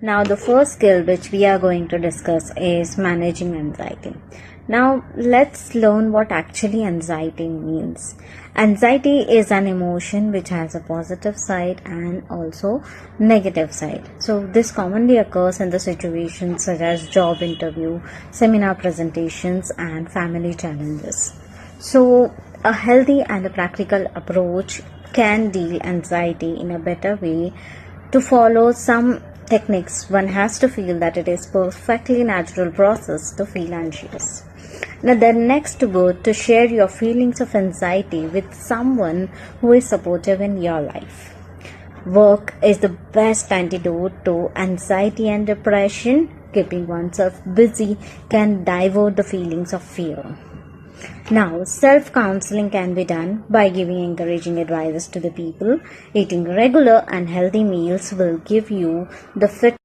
Now, the first skill which we are going to discuss is managing anxiety. Now, let's learn what actually anxiety means. Anxiety is an emotion which has a positive side and also negative side. So, this commonly occurs in the situations such as job interview, seminar presentations, and family challenges. So, a healthy and a practical approach can deal anxiety in a better way. To follow some techniques, one has to feel that it is perfectly natural process to feel anxious. Now, the next good to share your feelings of anxiety with someone who is supportive in your life. Work is the best antidote to anxiety and depression. Keeping oneself busy can divert the feelings of fear. Now, self-counseling can be done by giving encouraging advices to the people. Eating regular and healthy meals will give you the fit